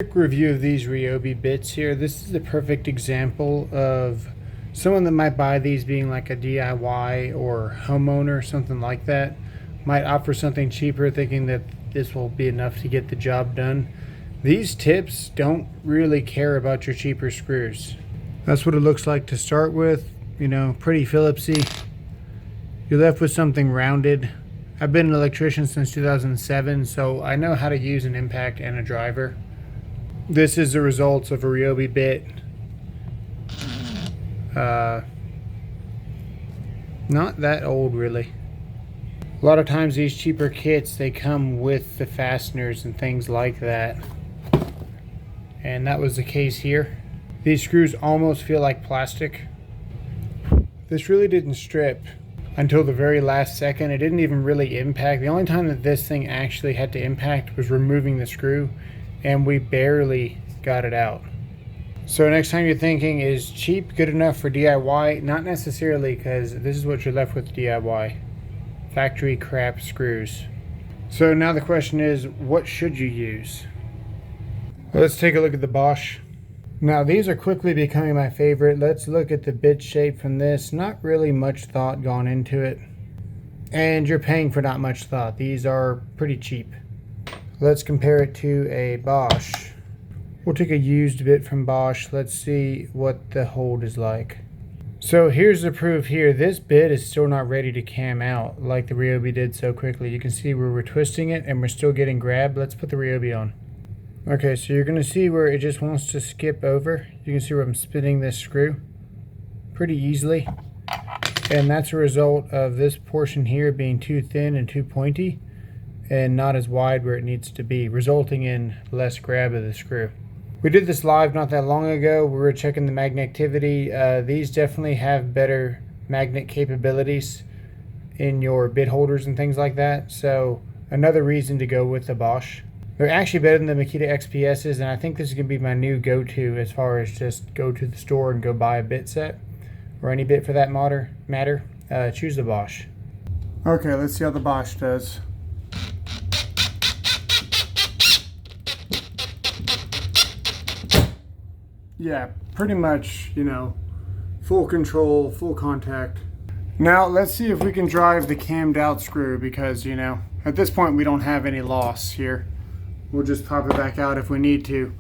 Quick review of these Ryobi bits here. This is the perfect example of someone that might buy these being like a DIY or homeowner, something like that. Might opt for something cheaper thinking that this will be enough to get the job done. These tips don't really care about your cheaper screws. That's what it looks like to start with. You know, pretty Phillipsy. You're left with something rounded. I've been an electrician since 2007, so I know how to use an impact and a driver. This is the results of a Ryobi bit. Not that old really. A lot of times these cheaper kits, they come with the fasteners and things like that. And that was the case here. These screws almost feel like plastic. This really didn't strip until the very last second. It didn't even really impact. The only time that this thing actually had to impact was removing the screw, and we barely got it out. So next time you're thinking, is cheap good enough for DIY? Not necessarily, because this is what you're left with DIY. Factory crap screws. So now the question is, what should you use? Let's take a look at the Bosch. Now these are quickly becoming my favorite. Let's look at the bit shape from this. Not really much thought gone into it. And you're paying for not much thought. These are pretty cheap. Let's compare it to a Bosch. We'll take a used bit from Bosch. Let's see what the hold is like. So here's the proof here. This bit is still not ready to cam out like the Ryobi did so quickly. You can see where we're twisting it and we're still getting grabbed. Let's put the Ryobi on. Okay, so you're going to see where it just wants to skip over. You can see where I'm spinning this screw pretty easily. And that's a result of this portion here being too thin and too pointy and not as wide where it needs to be, resulting in less grab of the screw. We did this live not that long ago. We were checking the magnetivity. These definitely have better magnet capabilities in your bit holders and things like that. So another reason to go with the Bosch. They're actually better than the Makita XPSs, and I think this is going to be my new go-to as far as just go to the store and go buy a bit set, or any bit for that matter. Choose the Bosch. Okay, let's see how the Bosch does. Yeah, pretty much, you know, full control, full contact. Now let's see if we can drive the cammed out screw, because, you know, at this point we don't have any loss here. We'll just pop it back out if we need to.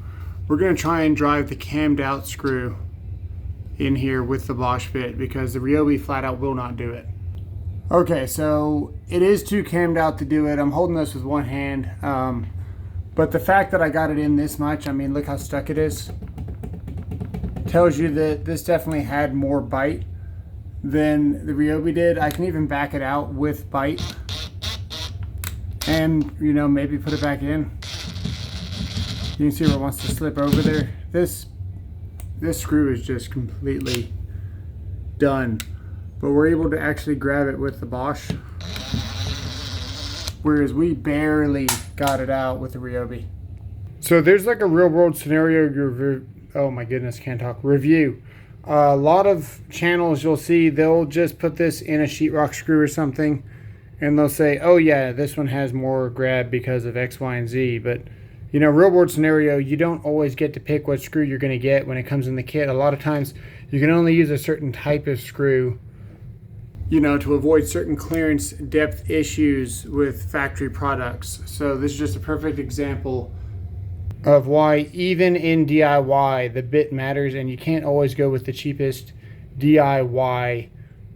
We're going to try and drive the cammed out screw in here with the Bosch bit, because the Ryobi flat out will not do it. Okay, so it is too cammed out to do it. I'm holding this with one hand, but the fact that I got it in this much, I mean, look how stuck it is, tells you that this definitely had more bite than the Ryobi did. I can even back it out with bite and, you know, maybe put it back in. You can see where it wants to slip over there. This screw is just completely done, but we're able to actually grab it with the Bosch, whereas we barely got it out with the Ryobi. So there's like a real world scenario. Oh my goodness, can't talk. Review. A lot of channels you'll see, they'll just put this in a sheetrock screw or something, and they'll say, oh yeah, this one has more grab because of X, Y, and Z. But, you know, real world scenario, you don't always get to pick what screw you're going to get when it comes in the kit. A lot of times you can only use a certain type of screw, you know, to avoid certain clearance depth issues with factory products. So this is just a perfect example of why even in DIY the bit matters, and you can't always go with the cheapest DIY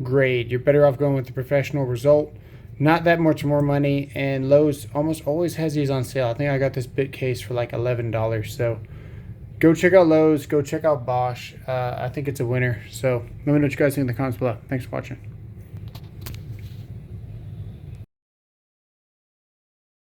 grade. You're better off going with the professional result. Not that much more money, and Lowe's almost always has these on sale. I think I got this bit case for like $11. So go check out Lowe's, go check out Bosch. I think it's a winner. So let me know what you guys think in the comments below. Thanks for watching.